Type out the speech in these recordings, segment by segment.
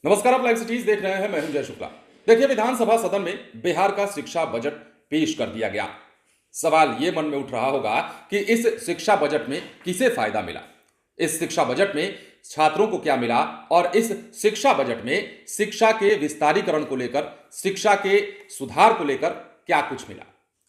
नमस्कार, आप live cities देख रहे हैं। मैं हूं जय शुक्ला। देखिए, विधानसभा सदन में बिहार का शिक्षा बजट पेश कर दिया गया। सवाल ये मन में उठ रहा होगा कि इस शिक्षा बजट में किसे फायदा मिला, इस शिक्षा बजट में छात्रों को क्या मिला और इस शिक्षा बजट में शिक्षा के विस्तारीकरण को लेकर, शिक्षा के सुधार को लेकर क्या कुछ मिला।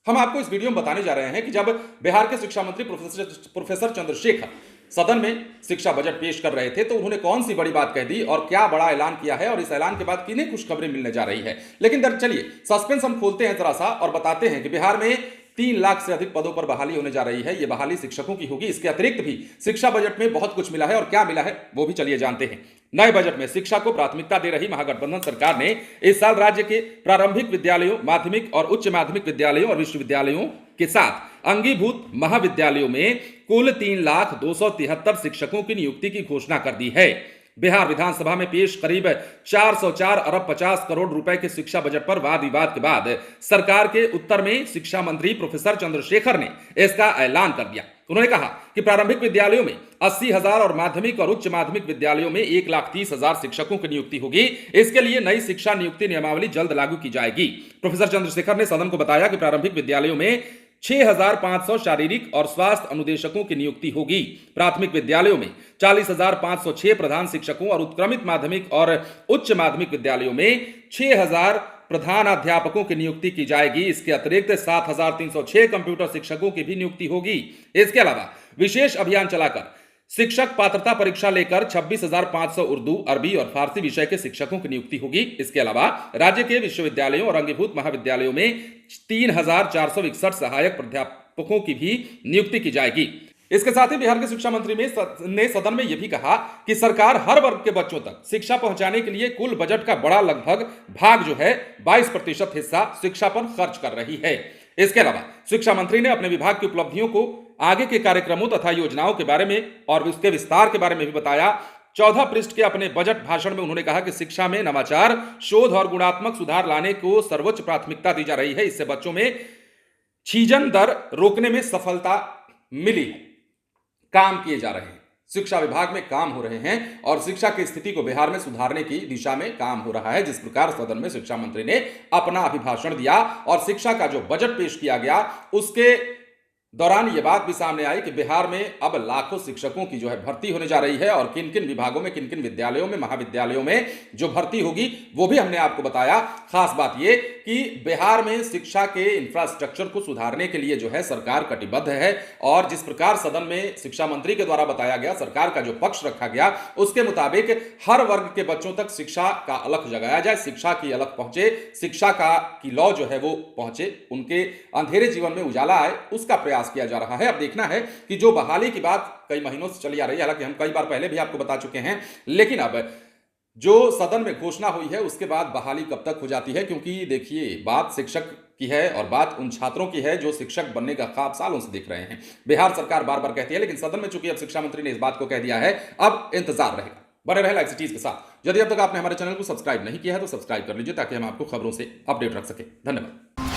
हम आपको इस वीडियो में बताने जा रहे हैं कि जब बिहार के शिक्षा मंत्री प्रोफेसर चंद्रशेखर सदन में शिक्षा बजट पेश कर रहे थे तो उन्होंने कौन सी बड़ी बात कह दी और क्या बड़ा ऐलान किया है और इस ऐलान के बाद किन्हें खुशखबरी मिलने जा रही है। लेकिन चलिए सस्पेंस हम खोलते हैं जरा सा और बताते हैं कि बिहार में 3 लाख से अधिक पदों पर बहाली होने जा रही है। यह बहाली शिक्षकों की होगी। इसके अतिरिक्त भी शिक्षा बजट में बहुत कुछ मिला है और क्या मिला है वो भी चलिए जानते हैं। नए बजट में शिक्षा को प्राथमिकता दे रही महागठबंधन सरकार ने इस साल राज्य के प्रारंभिक विद्यालयों, माध्यमिक और उच्च माध्यमिक विद्यालयों और विश्वविद्यालयों के साथ अंगीभूत महाविद्यालयों में कुल 3,273 शिक्षकों की नियुक्ति की घोषणा कर दी है। बिहार विधानसभा में पेश करीब 404 अरब 50 करोड़ रुपए के शिक्षा बजट पर वाद विवाद के बाद सरकार के उत्तर में शिक्षा मंत्री प्रोफेसर चंद्रशेखर ने इसका ऐलान कर दिया। उन्होंने कहा कि प्रारंभिक विद्यालयों में 80,000 और माध्यमिक और उच्च माध्यमिक विद्यालयों में 1,30,000 शिक्षकों की नियुक्ति होगी। इसके लिए नई शिक्षा नियुक्ति नियमावली जल्द लागू की जाएगी। प्रोफेसर चंद्रशेखर ने सदन को बताया कि प्रारंभिक विद्यालयों में 6,500 शारीरिक और स्वास्थ्य अनुदेशकों की नियुक्ति होगी। प्राथमिक विद्यालयों में 40,506 प्रधान शिक्षकों और उत्क्रमित माध्यमिक और उच्च माध्यमिक विद्यालयों में 6,000 प्रधानाध्यापकों की नियुक्ति की जाएगी। इसके अतिरिक्त 7,306 कंप्यूटर शिक्षकों की भी नियुक्ति होगी। इसके अलावा विशेष अभियान चलाकर शिक्षक पात्रता परीक्षा लेकर 26,500 उर्दू, अरबी और फारसी विषय के शिक्षकों की नियुक्ति होगी। इसके अलावा राज्य के विश्वविद्यालयों और अंगीभूत महाविद्यालयों में 3,461 सहायक प्राध्यापकों की भी नियुक्ति की जाएगी। इसके साथ ही बिहार के शिक्षा मंत्री ने सदन में यह भी कहा कि सरकार हर वर्ग के बच्चों तक शिक्षा पहुंचाने के लिए कुल बजट का बड़ा लगभग भाग जो है 22% हिस्सा शिक्षा पर खर्च कर रही है। इसके अलावा शिक्षा मंत्री ने अपने विभाग की उपलब्धियों को, आगे के कार्यक्रमों तथा योजनाओं के बारे में और उसके विस्तार के बारे में भी बताया। 14 पृष्ठ के अपने बजट भाषण में उन्होंने कहा कि शिक्षा में नवाचार, शोध और गुणात्मक सुधार लाने को सर्वोच्च प्राथमिकता दी जा रही है। इससे बच्चों में छीजन दर रोकने में सफलता मिली है। काम किए जा रहे हैं, शिक्षा विभाग में काम हो रहे हैं और शिक्षा की स्थिति को बिहार में सुधारने की दिशा में काम हो रहा है। जिस प्रकार सदन में शिक्षा मंत्री ने अपना अभिभाषण दिया और शिक्षा का जो बजट पेश किया गया उसके दौरान यह बात भी सामने आई कि बिहार में अब लाखों शिक्षकों की जो है भर्ती होने जा रही है और किन किन विभागों में, किन किन विद्यालयों में, महाविद्यालयों में जो भर्ती होगी वो भी हमने आपको बताया। खास बात यह कि बिहार में शिक्षा के इंफ्रास्ट्रक्चर को सुधारने के लिए जो है सरकार कटिबद्ध है और जिस प्रकार सदन में शिक्षा मंत्री के द्वारा बताया गया, सरकार का जो पक्ष रखा गया उसके मुताबिक हर वर्ग के बच्चों तक शिक्षा का अलख जगाया जाए, शिक्षा की अलख पहुंचे, शिक्षा की लौ जो है वो पहुंचे, उनके अंधेरे जीवन में उजाला आए, उसका प्रयास किया जा रहा है। अब देखना है कि जो बहाली की बात कई महीनों से चली आ रही है, हालांकि हम कई बार पहले भी आपको बता चुके हैं, लेकिन अब जो सदन में घोषणा हुई है उसके बाद बहाली कब तक हो जाती है, क्योंकि देखिए बात शिक्षक की है और बात उन छात्रों की है जो शिक्षक बनने का ख्वाब सालों से देख रहे हैं। बिहार सरकार बार बार कहती है, लेकिन सदन में चूंकि अब शिक्षा मंत्री ने इस बात को कह दिया है, अब इंतजार रहेगा। बने रहे लाइव सिटीज के साथ। यदि अब तक आपने हमारे चैनल को सब्सक्राइब नहीं किया है तो सब्सक्राइब कर लीजिए ताकि हम आपको खबरों से अपडेट रख सके। धन्यवाद।